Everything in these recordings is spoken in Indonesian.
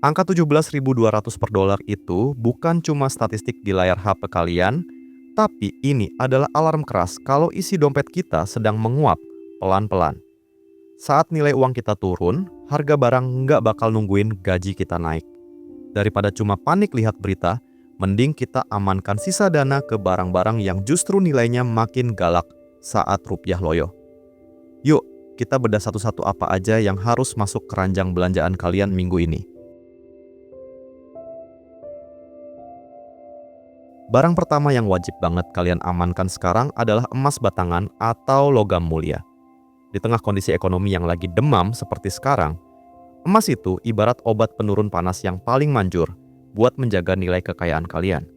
Angka 17.200 per dolar itu bukan cuma statistik di layar HP kalian, tapi ini adalah alarm keras kalau isi dompet kita sedang menguap pelan-pelan. Saat nilai uang kita turun, harga barang nggak bakal nungguin gaji kita naik. Daripada cuma panik lihat berita, mending kita amankan sisa dana ke barang-barang yang justru nilainya makin galak saat rupiah loyo. Yuk, kita bedah satu-satu apa aja yang harus masuk keranjang belanjaan kalian minggu ini. Barang pertama yang wajib banget kalian amankan sekarang adalah emas batangan atau logam mulia. Di tengah kondisi ekonomi yang lagi demam seperti sekarang, emas itu ibarat obat penurun panas yang paling manjur buat menjaga nilai kekayaan kalian.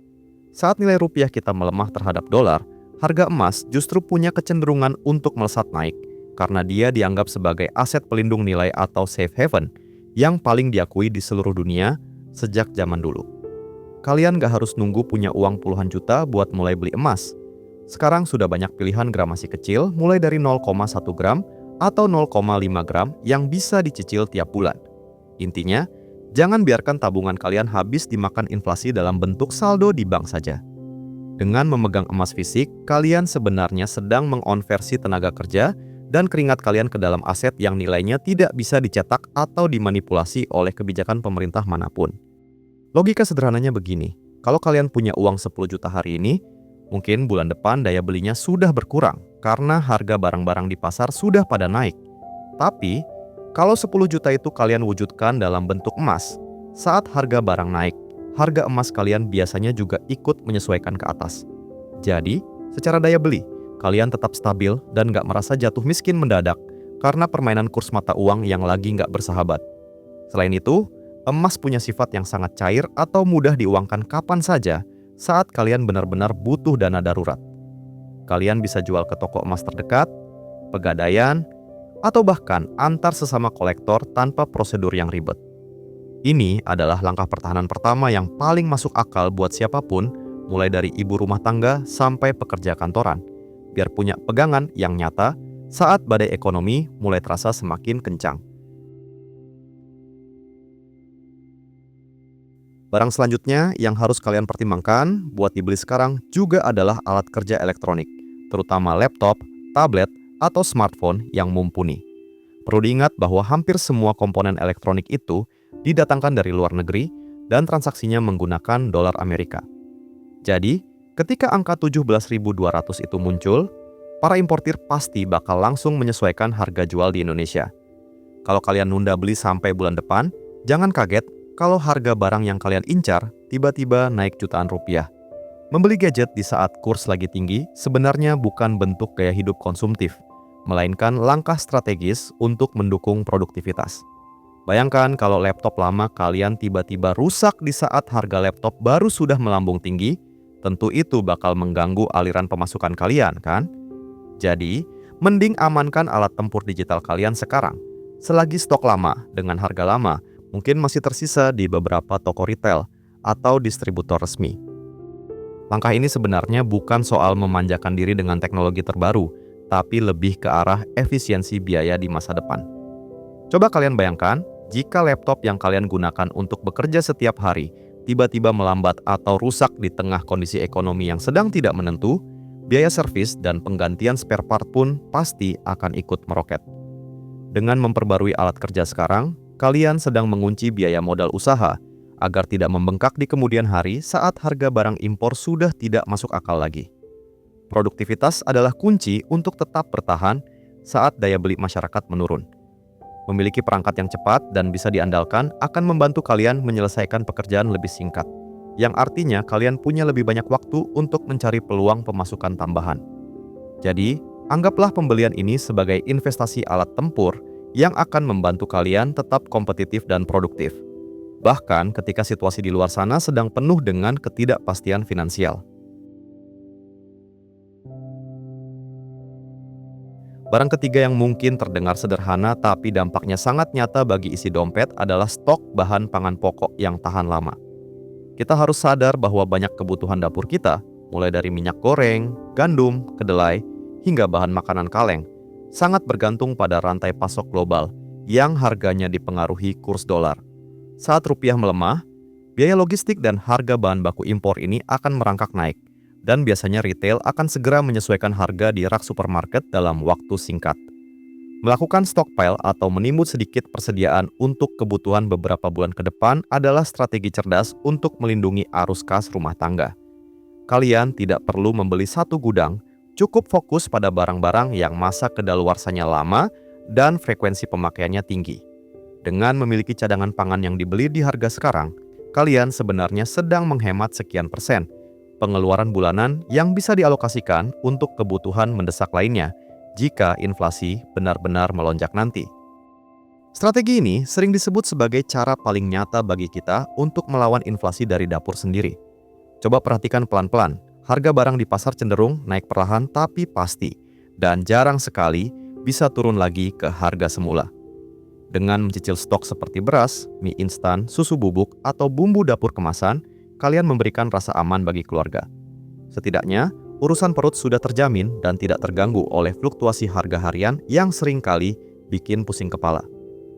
Saat nilai rupiah kita melemah terhadap dolar, harga emas justru punya kecenderungan untuk melesat naik karena dia dianggap sebagai aset pelindung nilai atau safe haven yang paling diakui di seluruh dunia sejak zaman dulu. Kalian gak harus nunggu punya uang puluhan juta buat mulai beli emas. Sekarang sudah banyak pilihan gramasi kecil mulai dari 0,1 gram atau 0,5 gram yang bisa dicicil tiap bulan. Intinya, jangan biarkan tabungan kalian habis dimakan inflasi dalam bentuk saldo di bank saja. Dengan memegang emas fisik, kalian sebenarnya sedang mengonversi tenaga kerja dan keringat kalian ke dalam aset yang nilainya tidak bisa dicetak atau dimanipulasi oleh kebijakan pemerintah manapun. Logika sederhananya begini, kalau kalian punya uang 10 juta hari ini, mungkin bulan depan daya belinya sudah berkurang karena harga barang-barang di pasar sudah pada naik. Tapi, kalau 10 juta itu kalian wujudkan dalam bentuk emas, saat harga barang naik, harga emas kalian biasanya juga ikut menyesuaikan ke atas. Jadi, secara daya beli, kalian tetap stabil dan gak merasa jatuh miskin mendadak karena permainan kurs mata uang yang lagi gak bersahabat. Selain itu, emas punya sifat yang sangat cair atau mudah diuangkan kapan saja saat kalian benar-benar butuh dana darurat. Kalian bisa jual ke toko emas terdekat, pegadaian, atau bahkan antar sesama kolektor tanpa prosedur yang ribet. Ini adalah langkah pertahanan pertama yang paling masuk akal buat siapapun, mulai dari ibu rumah tangga sampai pekerja kantoran, biar punya pegangan yang nyata saat badai ekonomi mulai terasa semakin kencang. Barang selanjutnya yang harus kalian pertimbangkan buat dibeli sekarang juga adalah alat kerja elektronik, terutama laptop, tablet, atau smartphone yang mumpuni. Perlu diingat bahwa hampir semua komponen elektronik itu didatangkan dari luar negeri dan transaksinya menggunakan dolar Amerika. Jadi, ketika angka 17.200 itu muncul, para importir pasti bakal langsung menyesuaikan harga jual di Indonesia. Kalau kalian nunda beli sampai bulan depan, jangan kaget kalau harga barang yang kalian incar tiba-tiba naik jutaan rupiah. Membeli gadget di saat kurs lagi tinggi sebenarnya bukan bentuk gaya hidup konsumtif, melainkan langkah strategis untuk mendukung produktivitas. Bayangkan kalau laptop lama kalian tiba-tiba rusak di saat harga laptop baru sudah melambung tinggi, tentu itu bakal mengganggu aliran pemasukan kalian, kan? Jadi, mending amankan alat tempur digital kalian sekarang. Selagi stok lama dengan harga lama mungkin masih tersisa di beberapa toko retail atau distributor resmi. Langkah ini sebenarnya bukan soal memanjakan diri dengan teknologi terbaru, tapi lebih ke arah efisiensi biaya di masa depan. Coba kalian bayangkan, jika laptop yang kalian gunakan untuk bekerja setiap hari tiba-tiba melambat atau rusak di tengah kondisi ekonomi yang sedang tidak menentu, biaya servis dan penggantian spare part pun pasti akan ikut meroket. Dengan memperbarui alat kerja sekarang, kalian sedang mengunci biaya modal usaha agar tidak membengkak di kemudian hari saat harga barang impor sudah tidak masuk akal lagi. Produktivitas adalah kunci untuk tetap bertahan saat daya beli masyarakat menurun. Memiliki perangkat yang cepat dan bisa diandalkan akan membantu kalian menyelesaikan pekerjaan lebih singkat, yang artinya kalian punya lebih banyak waktu untuk mencari peluang pemasukan tambahan. Jadi, anggaplah pembelian ini sebagai investasi alat tempur yang akan membantu kalian tetap kompetitif dan produktif. Bahkan ketika situasi di luar sana sedang penuh dengan ketidakpastian finansial. Barang ketiga yang mungkin terdengar sederhana tapi dampaknya sangat nyata bagi isi dompet adalah stok bahan pangan pokok yang tahan lama. Kita harus sadar bahwa banyak kebutuhan dapur kita, mulai dari minyak goreng, gandum, kedelai, hingga bahan makanan kaleng, sangat bergantung pada rantai pasok global yang harganya dipengaruhi kurs dolar. Saat rupiah melemah, biaya logistik dan harga bahan baku impor ini akan merangkak naik, dan biasanya retail akan segera menyesuaikan harga di rak supermarket dalam waktu singkat. Melakukan stockpile atau menimbun sedikit persediaan untuk kebutuhan beberapa bulan ke depan adalah strategi cerdas untuk melindungi arus kas rumah tangga. Kalian tidak perlu membeli satu gudang, cukup fokus pada barang-barang yang masa kedaluarsanya lama dan frekuensi pemakaiannya tinggi. Dengan memiliki cadangan pangan yang dibeli di harga sekarang, kalian sebenarnya sedang menghemat sekian persen pengeluaran bulanan yang bisa dialokasikan untuk kebutuhan mendesak lainnya jika inflasi benar-benar melonjak nanti. Strategi ini sering disebut sebagai cara paling nyata bagi kita untuk melawan inflasi dari dapur sendiri. Coba perhatikan pelan-pelan, harga barang di pasar cenderung naik perlahan tapi pasti, dan jarang sekali bisa turun lagi ke harga semula. Dengan mencicil stok seperti beras, mie instan, susu bubuk, atau bumbu dapur kemasan, kalian memberikan rasa aman bagi keluarga. Setidaknya, urusan perut sudah terjamin dan tidak terganggu oleh fluktuasi harga harian yang seringkali bikin pusing kepala.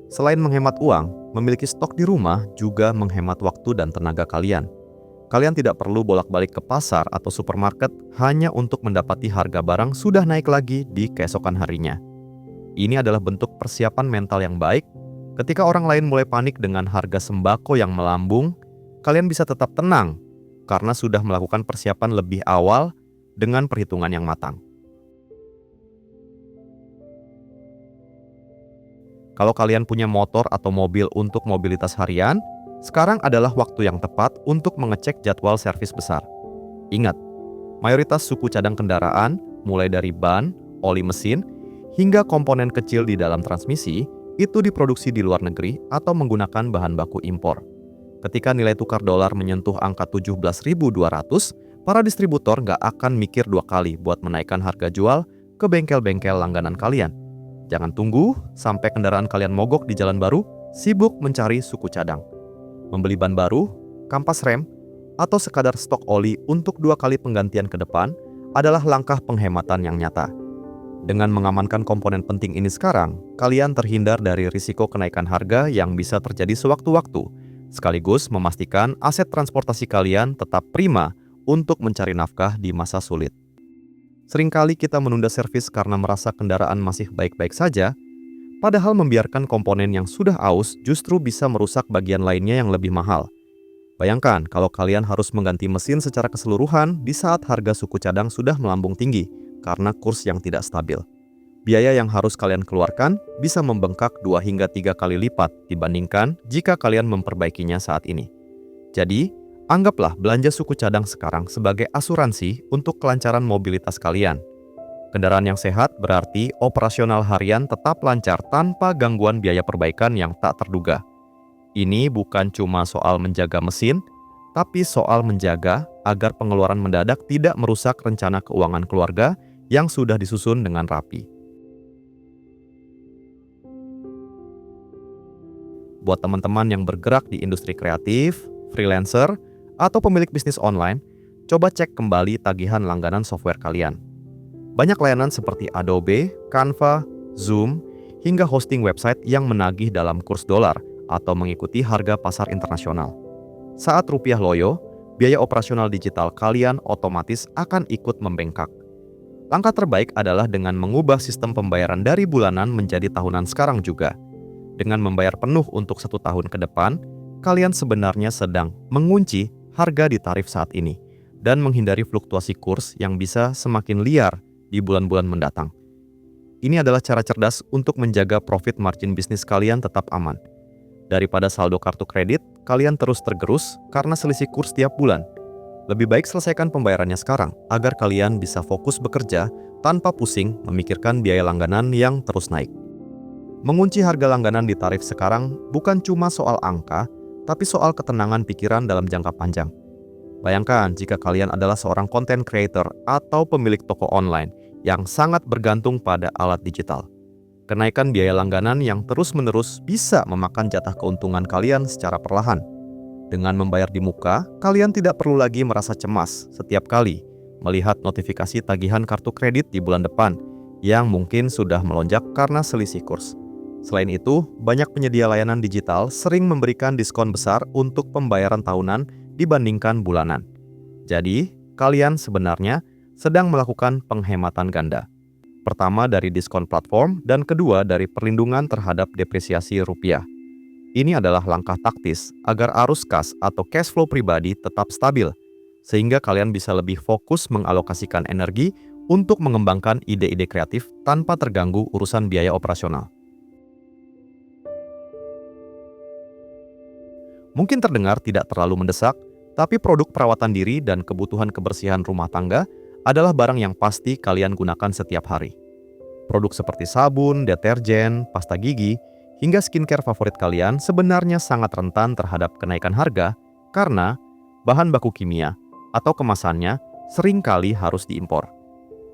Selain menghemat uang, memiliki stok di rumah juga menghemat waktu dan tenaga kalian. Kalian tidak perlu bolak-balik ke pasar atau supermarket hanya untuk mendapati harga barang sudah naik lagi di keesokan harinya. Ini adalah bentuk persiapan mental yang baik. Ketika orang lain mulai panik dengan harga sembako yang melambung, kalian bisa tetap tenang karena sudah melakukan persiapan lebih awal dengan perhitungan yang matang. Kalau kalian punya motor atau mobil untuk mobilitas harian, sekarang adalah waktu yang tepat untuk mengecek jadwal servis besar. Ingat, mayoritas suku cadang kendaraan, mulai dari ban, oli mesin, hingga komponen kecil di dalam transmisi, itu diproduksi di luar negeri atau menggunakan bahan baku impor. Ketika nilai tukar dolar menyentuh angka 17.200, para distributor nggak akan mikir dua kali buat menaikkan harga jual ke bengkel-bengkel langganan kalian. Jangan tunggu sampai kendaraan kalian mogok di jalan baru, sibuk mencari suku cadang. Membeli ban baru, kampas rem, atau sekadar stok oli untuk 2 kali penggantian ke depan adalah langkah penghematan yang nyata. Dengan mengamankan komponen penting ini sekarang, kalian terhindar dari risiko kenaikan harga yang bisa terjadi sewaktu-waktu, sekaligus memastikan aset transportasi kalian tetap prima untuk mencari nafkah di masa sulit. Seringkali kita menunda servis karena merasa kendaraan masih baik-baik saja, padahal membiarkan komponen yang sudah aus justru bisa merusak bagian lainnya yang lebih mahal. Bayangkan kalau kalian harus mengganti mesin secara keseluruhan di saat harga suku cadang sudah melambung tinggi karena kurs yang tidak stabil. Biaya yang harus kalian keluarkan bisa membengkak 2 hingga 3 kali lipat dibandingkan jika kalian memperbaikinya saat ini. Jadi, anggaplah belanja suku cadang sekarang sebagai asuransi untuk kelancaran mobilitas kalian. Kendaraan yang sehat berarti operasional harian tetap lancar tanpa gangguan biaya perbaikan yang tak terduga. Ini bukan cuma soal menjaga mesin, tapi soal menjaga agar pengeluaran mendadak tidak merusak rencana keuangan keluarga yang sudah disusun dengan rapi. Buat teman-teman yang bergerak di industri kreatif, freelancer, atau pemilik bisnis online, coba cek kembali tagihan langganan software kalian. Banyak layanan seperti Adobe, Canva, Zoom, hingga hosting website yang menagih dalam kurs dolar atau mengikuti harga pasar internasional. Saat rupiah loyo, biaya operasional digital kalian otomatis akan ikut membengkak. Langkah terbaik adalah dengan mengubah sistem pembayaran dari bulanan menjadi tahunan sekarang juga. Dengan membayar penuh untuk 1 tahun ke depan, kalian sebenarnya sedang mengunci harga di tarif saat ini dan menghindari fluktuasi kurs yang bisa semakin liar di bulan-bulan mendatang. Ini adalah cara cerdas untuk menjaga profit margin bisnis kalian tetap aman. Daripada saldo kartu kredit, kalian terus tergerus karena selisih kurs tiap bulan. Lebih baik selesaikan pembayarannya sekarang agar kalian bisa fokus bekerja tanpa pusing memikirkan biaya langganan yang terus naik. Mengunci harga langganan di tarif sekarang bukan cuma soal angka, tapi soal ketenangan pikiran dalam jangka panjang. Bayangkan jika kalian adalah seorang content creator atau pemilik toko online yang sangat bergantung pada alat digital. Kenaikan biaya langganan yang terus-menerus bisa memakan jatah keuntungan kalian secara perlahan. Dengan membayar di muka, kalian tidak perlu lagi merasa cemas setiap kali melihat notifikasi tagihan kartu kredit di bulan depan yang mungkin sudah melonjak karena selisih kurs. Selain itu, banyak penyedia layanan digital sering memberikan diskon besar untuk pembayaran tahunan dibandingkan bulanan. Jadi, kalian sebenarnya sedang melakukan penghematan ganda. Pertama dari diskon platform dan kedua dari perlindungan terhadap depresiasi rupiah. Ini adalah langkah taktis agar arus kas atau cash flow pribadi tetap stabil, sehingga kalian bisa lebih fokus mengalokasikan energi untuk mengembangkan ide-ide kreatif tanpa terganggu urusan biaya operasional. Mungkin terdengar tidak terlalu mendesak, tapi produk perawatan diri dan kebutuhan kebersihan rumah tangga adalah barang yang pasti kalian gunakan setiap hari. Produk seperti sabun, deterjen, pasta gigi, hingga skincare favorit kalian sebenarnya sangat rentan terhadap kenaikan harga karena bahan baku kimia atau kemasannya seringkali harus diimpor.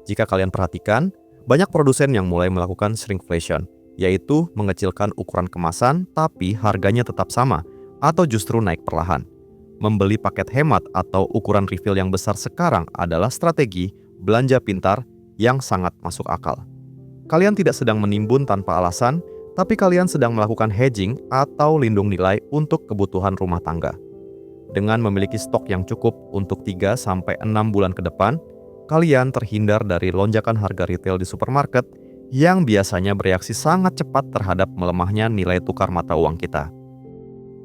Jika kalian perhatikan, banyak produsen yang mulai melakukan shrinkflation, yaitu mengecilkan ukuran kemasan tapi harganya tetap sama atau justru naik perlahan. Membeli paket hemat atau ukuran refill yang besar sekarang adalah strategi belanja pintar yang sangat masuk akal. Kalian tidak sedang menimbun tanpa alasan, tapi kalian sedang melakukan hedging atau lindung nilai untuk kebutuhan rumah tangga. Dengan memiliki stok yang cukup untuk 3-6 bulan ke depan, kalian terhindar dari lonjakan harga retail di supermarket yang biasanya bereaksi sangat cepat terhadap melemahnya nilai tukar mata uang kita.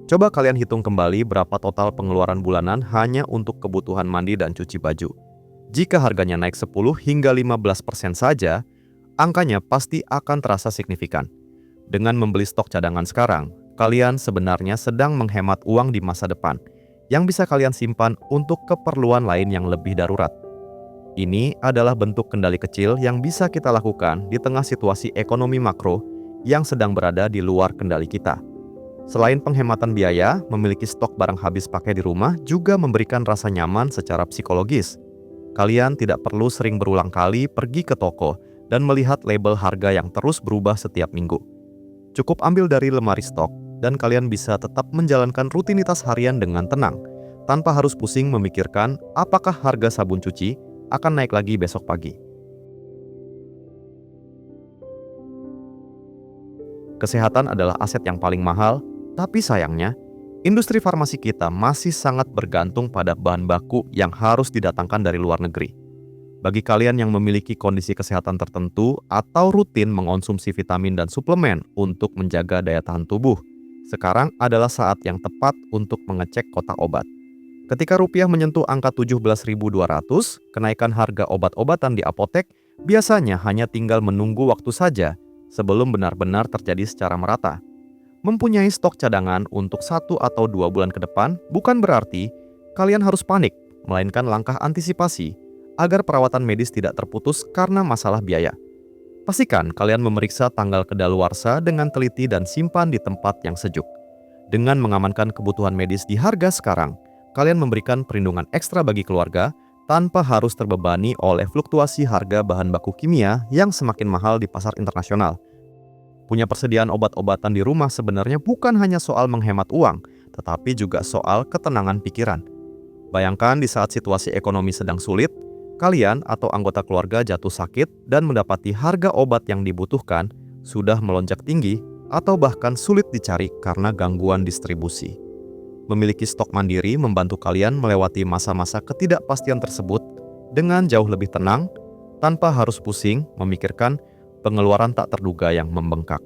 Coba kalian hitung kembali berapa total pengeluaran bulanan hanya untuk kebutuhan mandi dan cuci baju. Jika harganya naik 10 hingga 15% saja, angkanya pasti akan terasa signifikan. Dengan membeli stok cadangan sekarang, kalian sebenarnya sedang menghemat uang di masa depan yang bisa kalian simpan untuk keperluan lain yang lebih darurat. Ini adalah bentuk kendali kecil yang bisa kita lakukan di tengah situasi ekonomi makro yang sedang berada di luar kendali kita. Selain penghematan biaya, memiliki stok barang habis pakai di rumah juga memberikan rasa nyaman secara psikologis. Kalian tidak perlu sering berulang kali pergi ke toko dan melihat label harga yang terus berubah setiap minggu. Cukup ambil dari lemari stok, dan kalian bisa tetap menjalankan rutinitas harian dengan tenang, tanpa harus pusing memikirkan apakah harga sabun cuci akan naik lagi besok pagi. Kesehatan adalah aset yang paling mahal, tapi sayangnya, industri farmasi kita masih sangat bergantung pada bahan baku yang harus didatangkan dari luar negeri. Bagi kalian yang memiliki kondisi kesehatan tertentu atau rutin mengonsumsi vitamin dan suplemen untuk menjaga daya tahan tubuh, sekarang adalah saat yang tepat untuk mengecek kotak obat. Ketika rupiah menyentuh angka 17.200, kenaikan harga obat-obatan di apotek biasanya hanya tinggal menunggu waktu saja sebelum benar-benar terjadi secara merata. Mempunyai stok cadangan untuk 1 atau 2 bulan ke depan bukan berarti kalian harus panik, melainkan langkah antisipasi agar perawatan medis tidak terputus karena masalah biaya. Pastikan kalian memeriksa tanggal kedaluarsa dengan teliti dan simpan di tempat yang sejuk. Dengan mengamankan kebutuhan medis di harga sekarang, kalian memberikan perlindungan ekstra bagi keluarga tanpa harus terbebani oleh fluktuasi harga bahan baku kimia yang semakin mahal di pasar internasional. Punya persediaan obat-obatan di rumah sebenarnya bukan hanya soal menghemat uang, tetapi juga soal ketenangan pikiran. Bayangkan di saat situasi ekonomi sedang sulit, kalian atau anggota keluarga jatuh sakit dan mendapati harga obat yang dibutuhkan sudah melonjak tinggi atau bahkan sulit dicari karena gangguan distribusi. Memiliki stok mandiri membantu kalian melewati masa-masa ketidakpastian tersebut dengan jauh lebih tenang, tanpa harus pusing memikirkan pengeluaran tak terduga yang membengkak.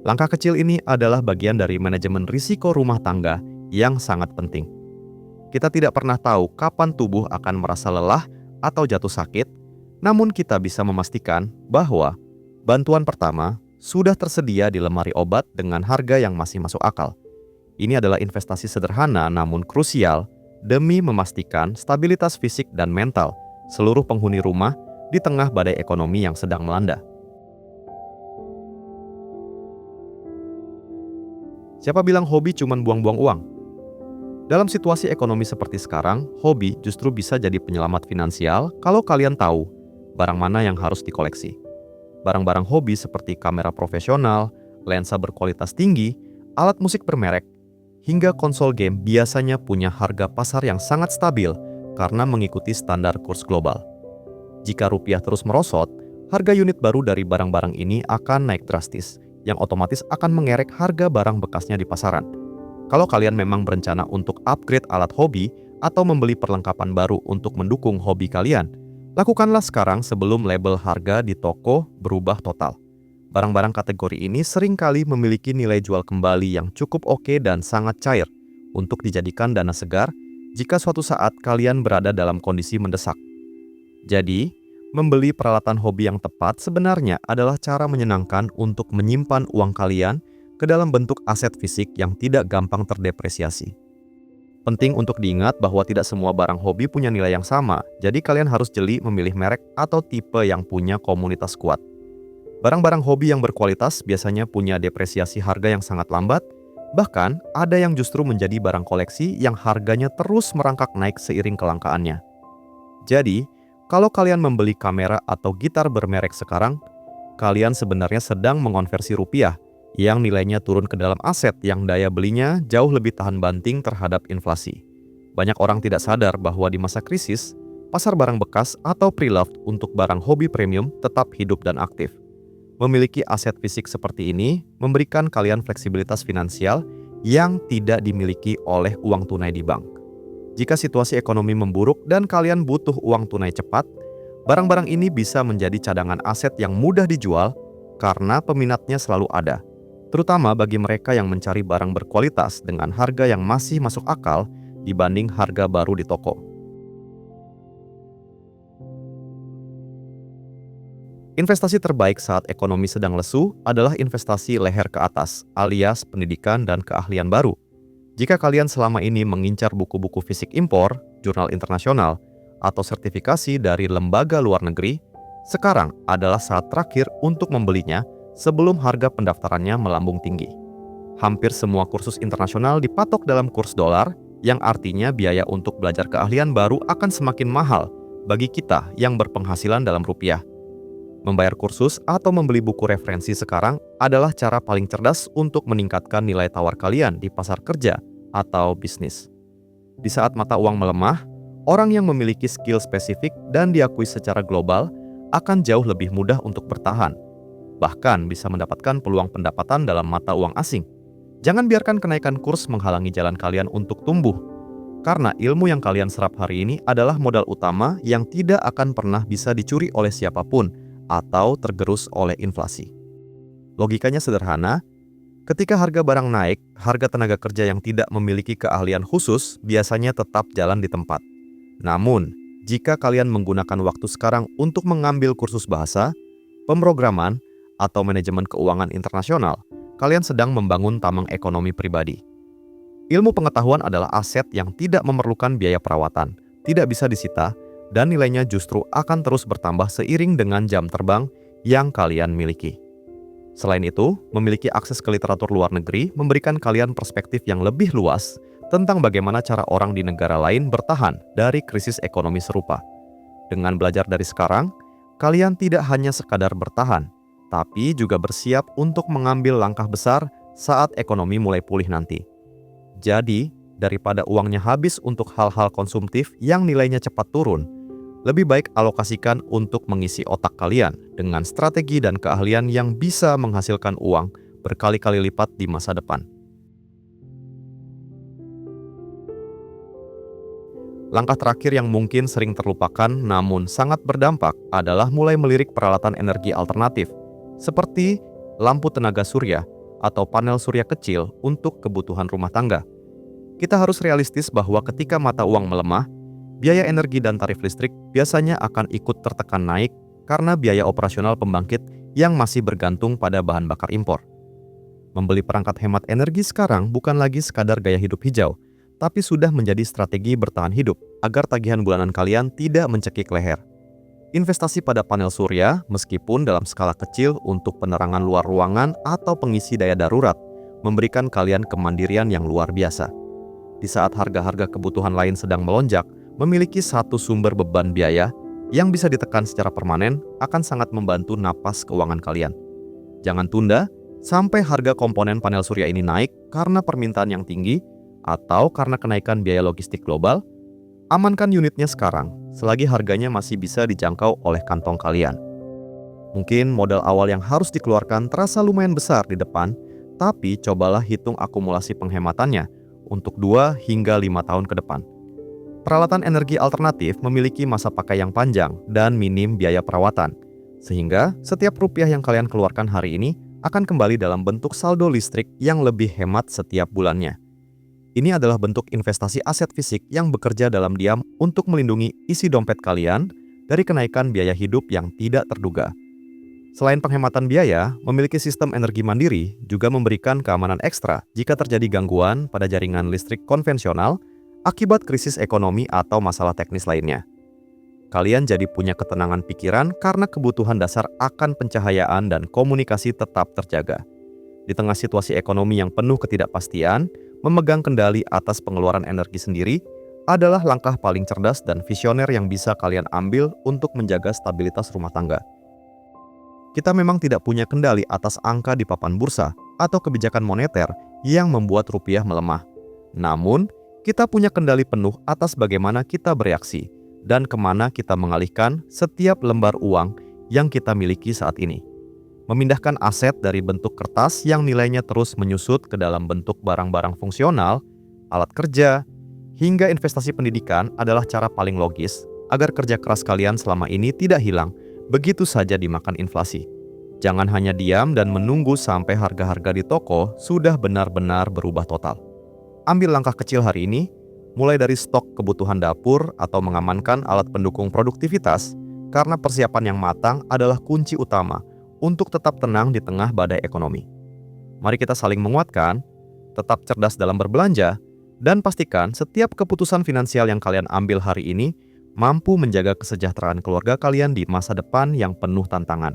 Langkah kecil ini adalah bagian dari manajemen risiko rumah tangga yang sangat penting. Kita tidak pernah tahu kapan tubuh akan merasa lelah atau jatuh sakit, namun kita bisa memastikan bahwa bantuan pertama sudah tersedia di lemari obat dengan harga yang masih masuk akal. Ini adalah investasi sederhana namun krusial demi memastikan stabilitas fisik dan mental seluruh penghuni rumah di tengah badai ekonomi yang sedang melanda. Siapa bilang hobi cuma buang-buang uang? Dalam situasi ekonomi seperti sekarang, hobi justru bisa jadi penyelamat finansial kalau kalian tahu barang mana yang harus dikoleksi. Barang-barang hobi seperti kamera profesional, lensa berkualitas tinggi, alat musik bermerek, hingga konsol game biasanya punya harga pasar yang sangat stabil karena mengikuti standar kurs global. Jika rupiah terus merosot, harga unit baru dari barang-barang ini akan naik drastis, yang otomatis akan mengerek harga barang bekasnya di pasaran. Kalau kalian memang berencana untuk upgrade alat hobi atau membeli perlengkapan baru untuk mendukung hobi kalian, lakukanlah sekarang sebelum label harga di toko berubah total. Barang-barang kategori ini seringkali memiliki nilai jual kembali yang cukup oke dan sangat cair untuk dijadikan dana segar jika suatu saat kalian berada dalam kondisi mendesak. Jadi, membeli peralatan hobi yang tepat sebenarnya adalah cara menyenangkan untuk menyimpan uang kalian ke dalam bentuk aset fisik yang tidak gampang terdepresiasi. Penting untuk diingat bahwa tidak semua barang hobi punya nilai yang sama, jadi kalian harus jeli memilih merek atau tipe yang punya komunitas kuat. Barang-barang hobi yang berkualitas biasanya punya depresiasi harga yang sangat lambat, bahkan ada yang justru menjadi barang koleksi yang harganya terus merangkak naik seiring kelangkaannya. Jadi, kalau kalian membeli kamera atau gitar bermerek sekarang, kalian sebenarnya sedang mengonversi rupiah yang nilainya turun ke dalam aset yang daya belinya jauh lebih tahan banting terhadap inflasi. Banyak orang tidak sadar bahwa di masa krisis, pasar barang bekas atau pre-loved untuk barang hobi premium tetap hidup dan aktif. Memiliki aset fisik seperti ini memberikan kalian fleksibilitas finansial yang tidak dimiliki oleh uang tunai di bank. Jika situasi ekonomi memburuk dan kalian butuh uang tunai cepat, barang-barang ini bisa menjadi cadangan aset yang mudah dijual karena peminatnya selalu ada, terutama bagi mereka yang mencari barang berkualitas dengan harga yang masih masuk akal dibanding harga baru di toko. Investasi terbaik saat ekonomi sedang lesu adalah investasi leher ke atas, alias pendidikan dan keahlian baru. Jika kalian selama ini mengincar buku-buku fisik impor, jurnal internasional, atau sertifikasi dari lembaga luar negeri, sekarang adalah saat terakhir untuk membelinya sebelum harga pendaftarannya melambung tinggi. Hampir semua kursus internasional dipatok dalam kurs dolar, yang artinya biaya untuk belajar keahlian baru akan semakin mahal bagi kita yang berpenghasilan dalam rupiah. Membayar kursus atau membeli buku referensi sekarang adalah cara paling cerdas untuk meningkatkan nilai tawar kalian di pasar kerja atau bisnis. Di saat mata uang melemah, orang yang memiliki skill spesifik dan diakui secara global akan jauh lebih mudah untuk bertahan, bahkan bisa mendapatkan peluang pendapatan dalam mata uang asing. Jangan biarkan kenaikan kurs menghalangi jalan kalian untuk tumbuh, karena ilmu yang kalian serap hari ini adalah modal utama yang tidak akan pernah bisa dicuri oleh siapapun atau tergerus oleh inflasi. Logikanya sederhana, ketika harga barang naik, harga tenaga kerja yang tidak memiliki keahlian khusus biasanya tetap jalan di tempat. Namun, jika kalian menggunakan waktu sekarang untuk mengambil kursus bahasa, pemrograman, atau manajemen keuangan internasional, kalian sedang membangun tameng ekonomi pribadi. Ilmu pengetahuan adalah aset yang tidak memerlukan biaya perawatan, tidak bisa disita, dan nilainya justru akan terus bertambah seiring dengan jam terbang yang kalian miliki. Selain itu, memiliki akses ke literatur luar negeri memberikan kalian perspektif yang lebih luas tentang bagaimana cara orang di negara lain bertahan dari krisis ekonomi serupa. Dengan belajar dari sekarang, kalian tidak hanya sekadar bertahan, tapi juga bersiap untuk mengambil langkah besar saat ekonomi mulai pulih nanti. Jadi, daripada uangnya habis untuk hal-hal konsumtif yang nilainya cepat turun, lebih baik alokasikan untuk mengisi otak kalian dengan strategi dan keahlian yang bisa menghasilkan uang berkali-kali lipat di masa depan. Langkah terakhir yang mungkin sering terlupakan namun sangat berdampak adalah mulai melirik peralatan energi alternatif, seperti lampu tenaga surya atau panel surya kecil untuk kebutuhan rumah tangga. Kita harus realistis bahwa ketika mata uang melemah, biaya energi dan tarif listrik biasanya akan ikut tertekan naik karena biaya operasional pembangkit yang masih bergantung pada bahan bakar impor. Membeli perangkat hemat energi sekarang bukan lagi sekadar gaya hidup hijau, tapi sudah menjadi strategi bertahan hidup agar tagihan bulanan kalian tidak mencekik leher. Investasi pada panel surya, meskipun dalam skala kecil untuk penerangan luar ruangan atau pengisi daya darurat, memberikan kalian kemandirian yang luar biasa. Di saat harga-harga kebutuhan lain sedang melonjak, memiliki satu sumber beban biaya yang bisa ditekan secara permanen akan sangat membantu napas keuangan kalian. Jangan tunda sampai harga komponen panel surya ini naik karena permintaan yang tinggi atau karena kenaikan biaya logistik global. Amankan unitnya sekarang, selagi harganya masih bisa dijangkau oleh kantong kalian. Mungkin modal awal yang harus dikeluarkan terasa lumayan besar di depan, tapi cobalah hitung akumulasi penghematannya untuk 2 hingga 5 tahun ke depan. Peralatan energi alternatif memiliki masa pakai yang panjang dan minim biaya perawatan, sehingga setiap rupiah yang kalian keluarkan hari ini akan kembali dalam bentuk saldo listrik yang lebih hemat setiap bulannya. Ini adalah bentuk investasi aset fisik yang bekerja dalam diam untuk melindungi isi dompet kalian dari kenaikan biaya hidup yang tidak terduga. Selain penghematan biaya, memiliki sistem energi mandiri juga memberikan keamanan ekstra jika terjadi gangguan pada jaringan listrik konvensional akibat krisis ekonomi atau masalah teknis lainnya. Kalian jadi punya ketenangan pikiran karena kebutuhan dasar akan pencahayaan dan komunikasi tetap terjaga. Di tengah situasi ekonomi yang penuh ketidakpastian, memegang kendali atas pengeluaran energi sendiri adalah langkah paling cerdas dan visioner yang bisa kalian ambil untuk menjaga stabilitas rumah tangga. Kita memang tidak punya kendali atas angka di papan bursa atau kebijakan moneter yang membuat rupiah melemah. Namun, kita punya kendali penuh atas bagaimana kita bereaksi dan kemana kita mengalihkan setiap lembar uang yang kita miliki saat ini. Memindahkan aset dari bentuk kertas yang nilainya terus menyusut ke dalam bentuk barang-barang fungsional, alat kerja, hingga investasi pendidikan adalah cara paling logis agar kerja keras kalian selama ini tidak hilang begitu saja dimakan inflasi. Jangan hanya diam dan menunggu sampai harga-harga di toko sudah benar-benar berubah total. Ambil langkah kecil hari ini, mulai dari stok kebutuhan dapur atau mengamankan alat pendukung produktivitas, karena persiapan yang matang adalah kunci utama untuk tetap tenang di tengah badai ekonomi. Mari kita saling menguatkan, tetap cerdas dalam berbelanja, dan pastikan setiap keputusan finansial yang kalian ambil hari ini mampu menjaga kesejahteraan keluarga kalian di masa depan yang penuh tantangan.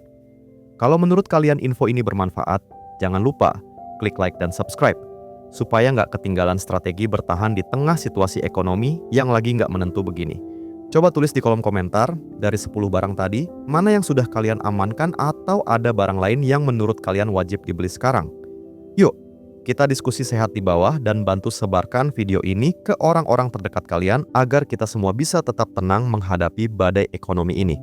Kalau menurut kalian info ini bermanfaat, jangan lupa klik like dan subscribe, supaya nggak ketinggalan strategi bertahan di tengah situasi ekonomi yang lagi nggak menentu begini. Coba tulis di kolom komentar, dari 10 barang tadi, mana yang sudah kalian amankan atau ada barang lain yang menurut kalian wajib dibeli sekarang. Yuk, kita diskusi sehat di bawah dan bantu sebarkan video ini ke orang-orang terdekat kalian agar kita semua bisa tetap tenang menghadapi badai ekonomi ini.